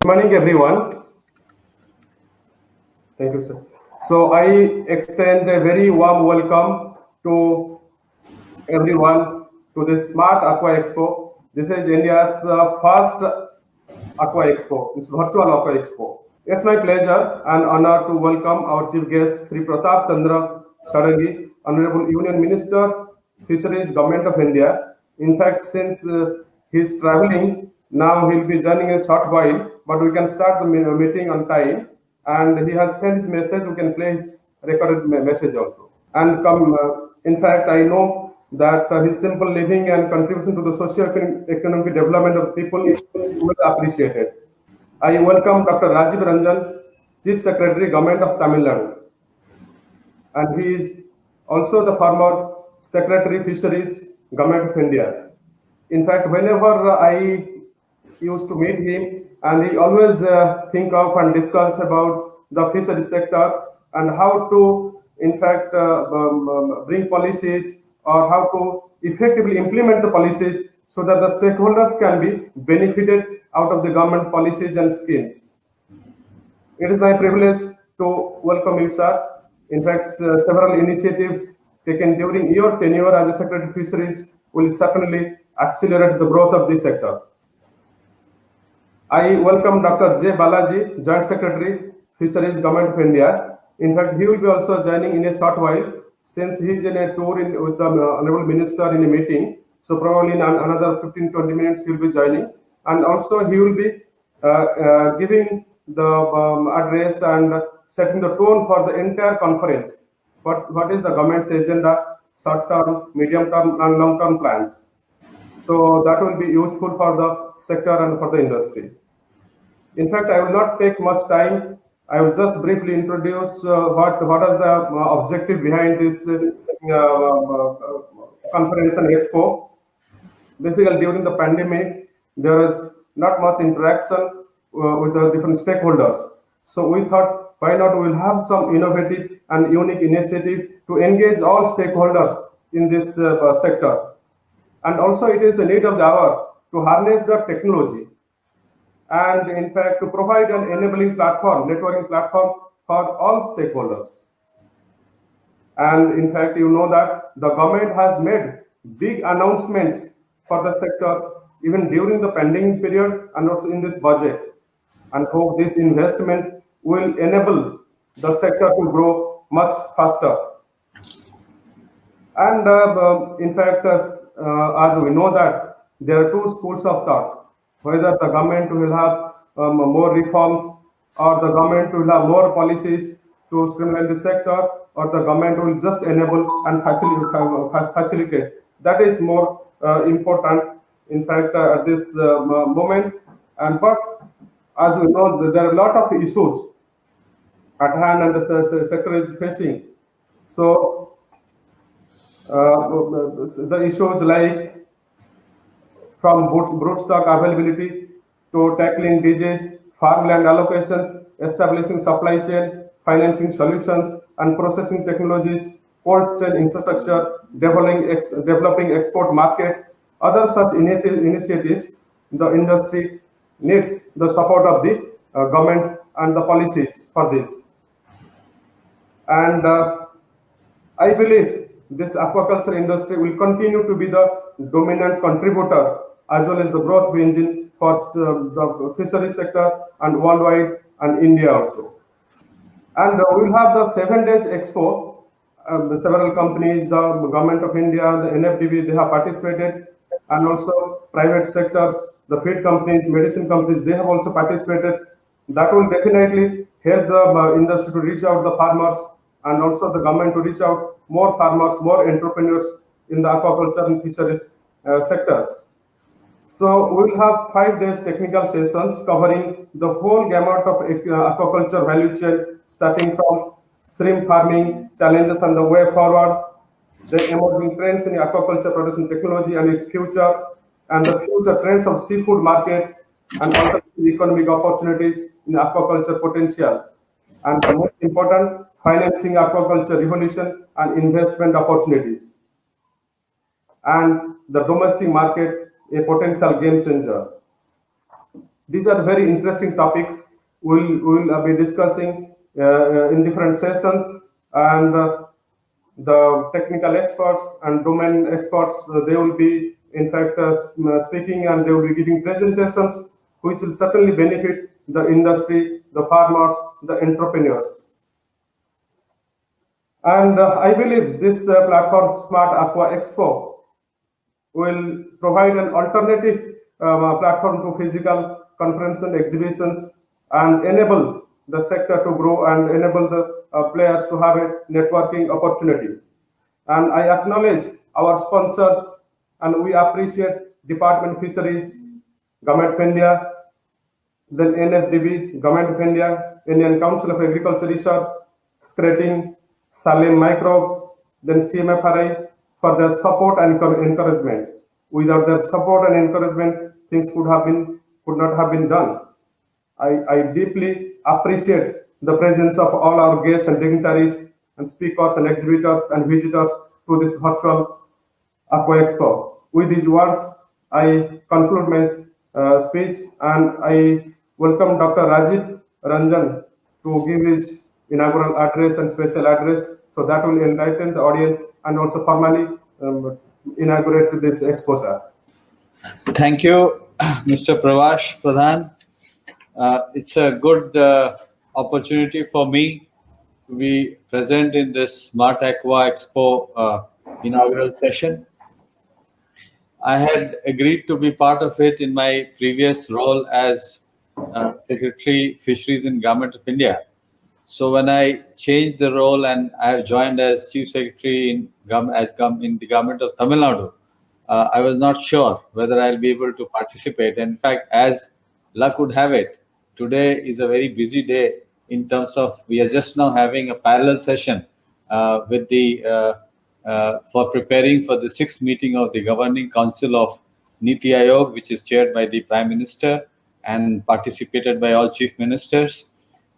morning, everyone. Thank you, sir. So I extend a very warm welcome to everyone to this Smart Aqua Expo. This is India's first Aqua Expo. It's virtual Aqua Expo. It's my pleasure and honor to welcome our chief guest, Sri Pratap Chandra Sarangi, Honorable Union Minister, Fisheries, Government of India. In fact, since he's traveling, now he'll be joining in a short while, but we can start the meeting on time. And he has sent his message. We can play his recorded message also. And in fact, I know that his simple living and contribution to the socio-economic development of people is well appreciated. I welcome Dr. Rajiv Ranjan, Chief Secretary, Government of Tamil Nadu. And he is also the former Secretary Fisheries, Government of India. In fact, whenever I used to meet him, and he always think of and discuss about the fisheries sector and how to, in fact, bring policies or how to effectively implement the policies so that the stakeholders can be benefited out of the government policies and schemes. It is my privilege to welcome you, sir. In fact, several initiatives taken during your tenure as a Secretary of Fisheries will certainly accelerate the growth of this sector. I welcome Dr. J. Balaji, Joint Secretary, Fisheries, Government of India. In fact, he will be also joining in a short while since he is in a tour with the Honorable Minister in a meeting. So probably in another 15-20 minutes he will be joining. And also he will be giving the address and setting the tone for the entire conference. What is the government's agenda, short-term, medium-term and long-term plans. So that will be useful for the sector and for the industry. In fact, I will not take much time. I will just briefly introduce what is the objective behind this conference and expo. Basically, during the pandemic, there is not much interaction with the different stakeholders. So we thought, why not we'll have some innovative and unique initiative to engage all stakeholders in this sector. And also it is the need of the hour to harness the technology and in fact to provide an enabling platform, networking platform for all stakeholders. And in fact, you know that the government has made big announcements for the sectors even during the pandemic period and also in this budget. And hope this investment will enable the sector to grow much faster. And in fact, as we know that there are two schools of thought, whether the government will have more reforms or the government will have more policies to streamline the sector or the government will just enable and facilitate. That is more important, in fact, at this moment. But as we know, there are a lot of issues at hand and the sector is facing. So the issues like from broodstock availability to tackling disease, farmland allocations, establishing supply chain, financing solutions and processing technologies, cold chain infrastructure, developing export market, other such initiatives, the industry needs the support of the government and the policies for this. And I believe this aquaculture industry will continue to be the dominant contributor as well as the growth engine for the fishery sector and worldwide and India also. And we will have the 7 days expo. Several companies, the government of India, the NFDB, they have participated, and also private sectors, the feed companies, medicine companies, they have also participated. That will definitely help the industry to reach out the farmers and also the government to reach out more farmers, more entrepreneurs in the aquaculture and fisheries sectors. So we will have 5 days technical sessions covering the whole gamut of aquaculture value chain, starting from shrimp farming, challenges and the way forward, the emerging trends in aquaculture production technology and its future, and the future trends of seafood market and alternative economic opportunities in aquaculture potential. And the most important, financing aquaculture revolution and investment opportunities. And the domestic market, a potential game changer. These are very interesting topics we'll be discussing in different sessions, and the technical experts and domain experts, they will be in fact speaking, and they will be giving presentations which will certainly benefit the industry, the farmers, the entrepreneurs. And I believe this platform, Smart Aqua Expo, will provide an alternative platform to physical conference and exhibitions, and enable the sector to grow and enable the players to have a networking opportunity. And I acknowledge our sponsors, and we appreciate Department Fisheries, Government of India, then NFDB, Government of India, Indian Council of Agriculture Research, Scrating, Salim Microbes, then CMFRI for their support and encouragement. Without their support and encouragement, things could not have been done. I deeply appreciate the presence of all our guests and dignitaries and speakers and exhibitors and visitors to this virtual Aqua Expo. With these words, I conclude my speech, and I welcome Dr. Rajiv Ranjan to give his inaugural address and special address, so that will enlighten the audience and also formally inaugurate this expo, sir. Thank you, Mr. Pravash Pradhan. It's a good opportunity for me to be present in this Smart Aqua Expo inaugural session. I had agreed to be part of it in my previous role as Secretary Fisheries in Government of India. So when I changed the role and I have joined as Chief Secretary in the Government of Tamil Nadu, I was not sure whether I'll be able to participate. In fact, as luck would have it, today is a very busy day in terms of we are just now having a parallel session with the for preparing for the sixth meeting of the Governing Council of Niti Aayog, which is chaired by the Prime Minister and participated by all chief ministers.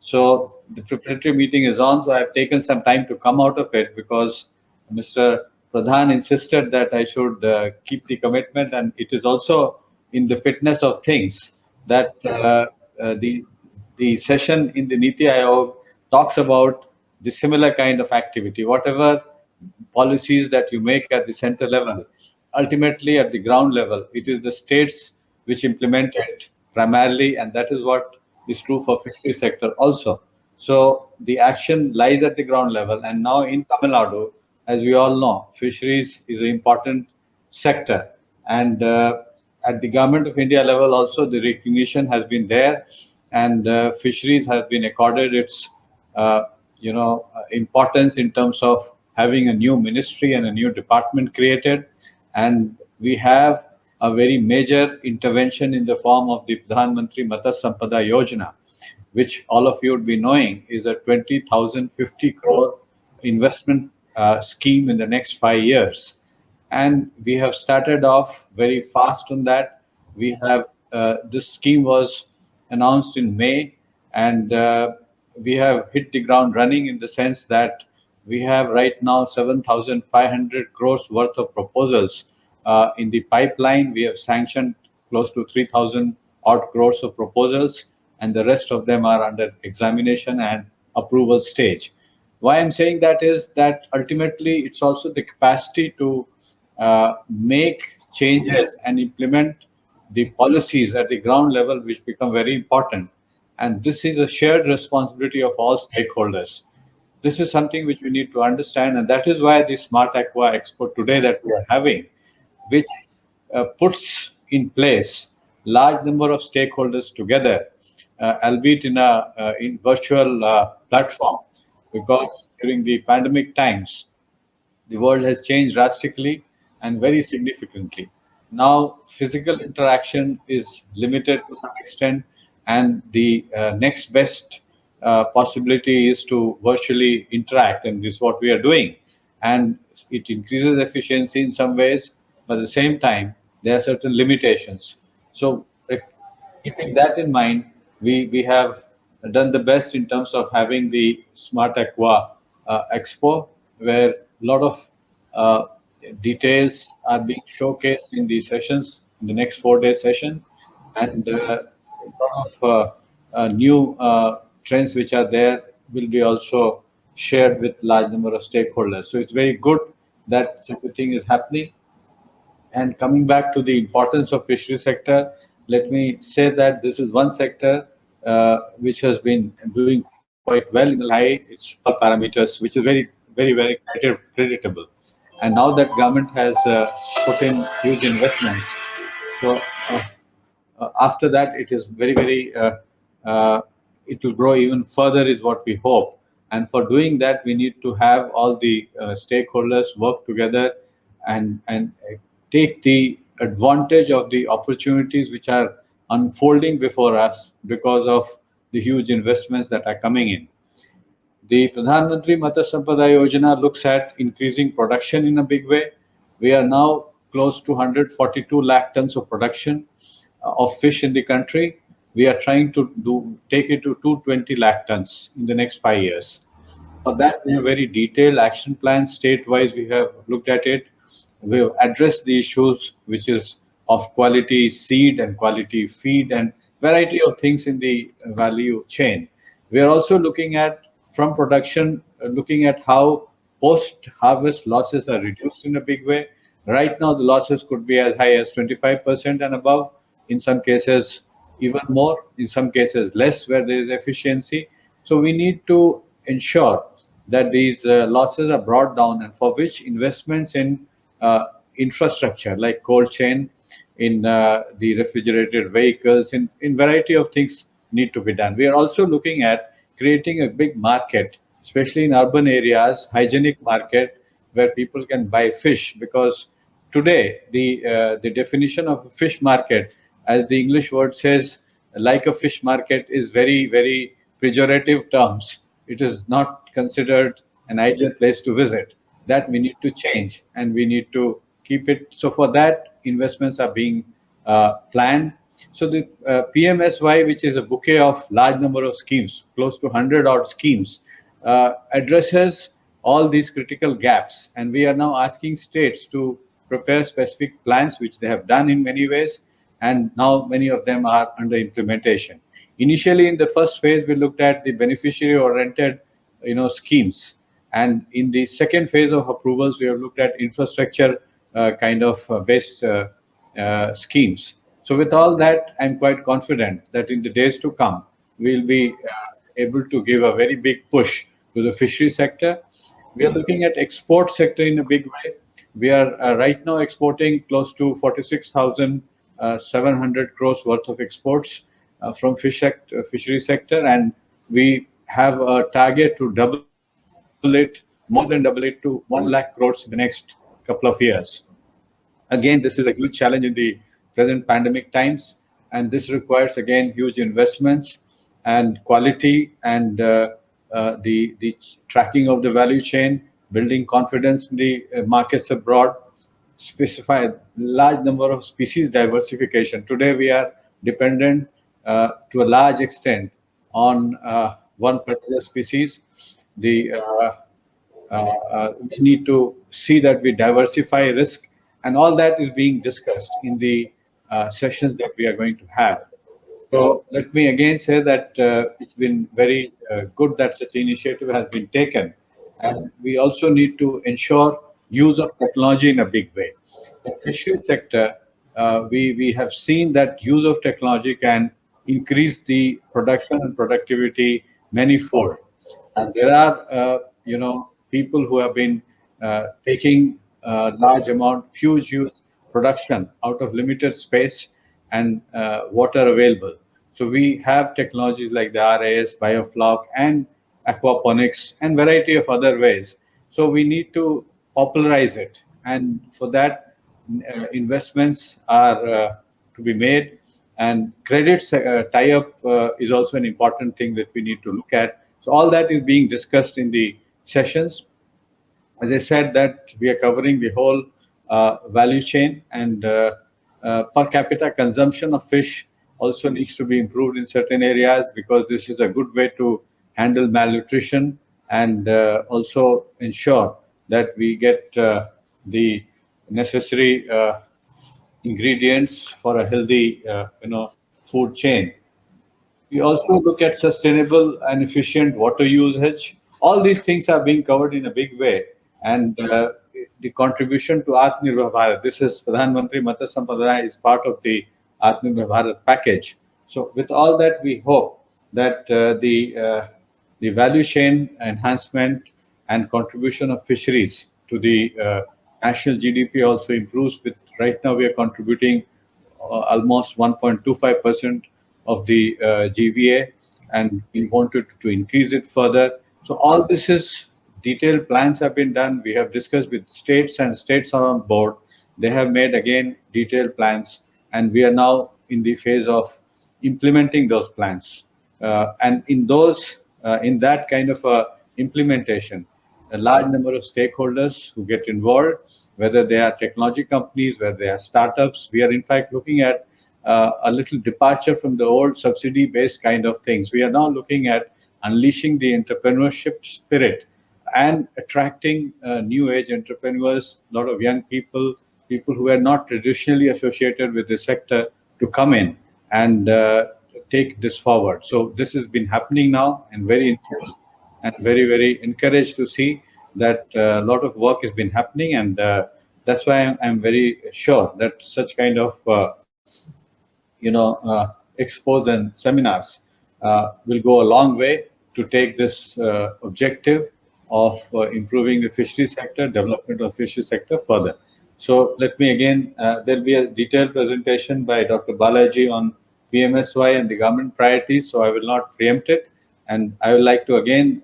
So the preparatory meeting is on, so I've taken some time to come out of it because Mr. Pradhan insisted that I should keep the commitment, and it is also in the fitness of things that the session in the Niti Aayog talks about the similar kind of activity. Whatever policies that you make at the center level, ultimately at the ground level, it is the states which implement it primarily, and that is what is true for fishery sector also. So the action lies at the ground level, and now in Tamil Nadu, as we all know, fisheries is an important sector, and at the Government of India level also the recognition has been there, and fisheries have been accorded its importance in terms of having a new ministry and a new department created, and we have a very major intervention in the form of the Pradhan Mantri Matsya Sampada Yojana, which all of you would be knowing is a 20,050 crore investment scheme in the next 5 years. And we have started off very fast on that. We have this scheme was announced in May, and we have hit the ground running in the sense that we have right now 7,500 crores worth of proposals in the pipeline. We have sanctioned close to 3,000 odd crores of proposals, and the rest of them are under examination and approval stage. Why I'm saying that is that ultimately it's also the capacity to make changes and implement the policies at the ground level, which become very important. And this is a shared responsibility of all stakeholders. This is something which we need to understand, and that is why the Smart Aqua Expo today that we are having, which puts in place large number of stakeholders together, albeit in a virtual platform, because during the pandemic times, the world has changed drastically and very significantly. Now, physical interaction is limited to some extent, and the next best possibility is to virtually interact, and this is what we are doing. And it increases efficiency in some ways, but at the same time, there are certain limitations. So, keeping that in mind, we have done the best in terms of having the Smart Aqua Expo, where a lot of details are being showcased in the sessions, in the next 4-day session. And lot of new trends which are there will be also shared with large number of stakeholders. So it's very good that such a thing is happening. And coming back to the importance of fishery sector, let me say that this is one sector which has been doing quite well in the high its parameters, which is very creditable. And now that government has put in huge investments, so after that it is uh, it will grow even further is what we hope. And for doing that we need to have all the stakeholders work together and take the advantage of the opportunities which are unfolding before us because of the huge investments that are coming in. The Pradhan Mantri Matsya Sampada Yojana looks at increasing production in a big way. We are now close to 142 lakh tons of production of fish in the country. We are trying to take it to 220 lakh tons in the next 5 years. For that, we have very detailed action plans state-wise. We have looked at it. We have addressed the issues, which is of quality seed and quality feed and variety of things in the value chain. We are also looking at from production, looking at how post-harvest losses are reduced in a big way. Right now, the losses could be as high as 25% and above. In some cases, even more. In some cases, less where there is efficiency. So we need to ensure that these losses are brought down, and for which investments in uh, infrastructure like cold chain, in the refrigerated vehicles, in variety of things need to be done. We are also looking at creating a big market, especially in urban areas, hygienic market where people can buy fish. Because today the definition of a fish market, as the English word says, like a fish market, is very pejorative terms. It is not considered an ideal place to visit. That we need to change, and we need to keep it. So for that, investments are being planned. So the PMSY, which is a bouquet of large number of schemes, close to 100 odd schemes, addresses all these critical gaps. And we are now asking states to prepare specific plans, which they have done in many ways, and now many of them are under implementation. Initially, in the first phase, we looked at the beneficiary-oriented, schemes, and in the second phase of approvals, we have looked at infrastructure kind of based schemes. So, with all that, I'm quite confident that in the days to come, we'll be able to give a very big push to the fishery sector. We are looking at export sector in a big way. We are right now exporting close to 46,700 crores worth of exports from fishery sector, and we have a target to double it, more than double it to 1 lakh crores in the next couple of years. Again, this is a huge challenge in the present pandemic times, and this requires again huge investments and quality and the tracking of the value chain, building confidence in the markets abroad, specify large number of species diversification. Today we are dependent to a large extent on one particular species. The we need to see that we diversify risk, and all that is being discussed in the sessions that we are going to have. So let me again say that it's been very good that such initiative has been taken, and we also need to ensure use of technology in a big way. In fishery sector, we have seen that use of technology can increase the production and productivity manifold, and there are people who have been taking large amount, huge production out of limited space and water available. So we have technologies like the RAS, biofloc, and aquaponics, and variety of other ways. So we need to popularize it, and for that, investments are to be made, and credits tie-up is also an important thing that we need to look at. So all that is being discussed in the sessions. As I said, that we are covering the whole value chain, and per capita consumption of fish also needs to be improved in certain areas, because this is a good way to handle malnutrition and also ensure that we get the necessary ingredients for a healthy food chain. We also look at sustainable and efficient water usage. All these things are being covered in a big way. And the contribution to Atmanirbhar Bharat, this is Pradhan Mantri Matsya Sampada is part of the Atmanirbhar Bharat package. So with all that, we hope that the value chain enhancement and contribution of fisheries to the national GDP also improves. With right now, we are contributing almost 1.25% of the GVA, and we wanted to increase it further. So all this is detailed plans have been done. We have discussed with states, and states are on board. They have made again detailed plans, and we are now in the phase of implementing those plans. And in that kind of implementation, a large number of stakeholders who get involved, whether they are technology companies, whether they are startups. We are in fact looking at a little departure from the old subsidy-based kind of things. We are now looking at unleashing the entrepreneurship spirit and attracting new age entrepreneurs, a lot of young people, people who are not traditionally associated with the sector, to come in and take this forward. So this has been happening now, and very enthused and very, very encouraged to see that a lot of work has been happening. And that's why I'm very sure that such kind of expos and seminars will go a long way to take this objective of improving the fishery sector, development of fishery sector further. So let me again, there'll be a detailed presentation by Dr. Balaji on PMSY and the government priorities, so I will not preempt it. And I would like to again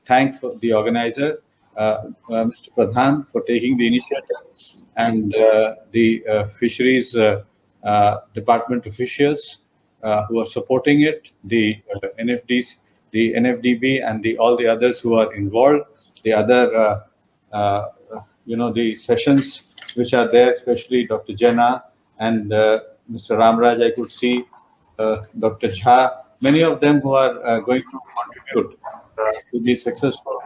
thank the organizer, Mr. Pradhan, for taking the initiative, and the fisheries department officials who are supporting it, the NFDs, the NFDB, and all the others who are involved, the other, the sessions which are there, especially Dr. Jena and Mr. Ramraj. I could see Dr. Jha, many of them who are going to contribute to the successful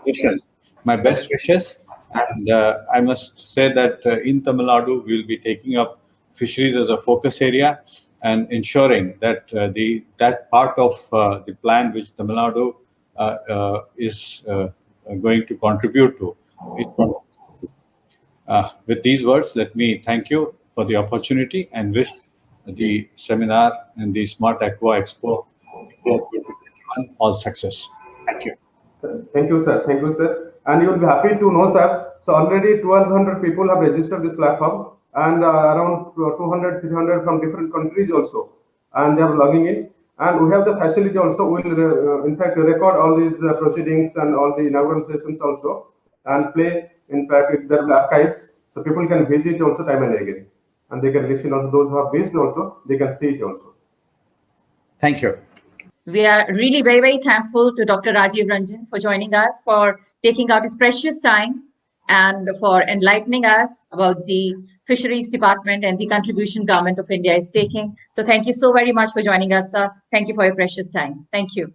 sessions. My best wishes, and I must say that in Tamil Nadu we will be taking up fisheries as a focus area and ensuring that that part of the plan which Tamil Nadu is going to contribute to. With these words, let me thank you for the opportunity and wish the seminar and the Smart Aqua Expo all success. Thank you. Thank you, sir. Thank you, sir. And you will be happy to know, sir. So already 1,200 people have registered this platform, and around 200, 300 from different countries also, and they are logging in. And we have the facility also. We will, in fact, record all these proceedings and all the inaugural sessions also, and play. In fact, if there are archives, so people can visit also time and again, and they can listen also. Those who have missed also, they can see it also. Thank you. We are really very, very thankful to Dr. Rajiv Ranjan for joining us, for taking out his precious time, and for enlightening us about the Fisheries Department and the contribution Government of India is taking. So thank you so very much for joining us, sir. Thank you for your precious time. Thank you.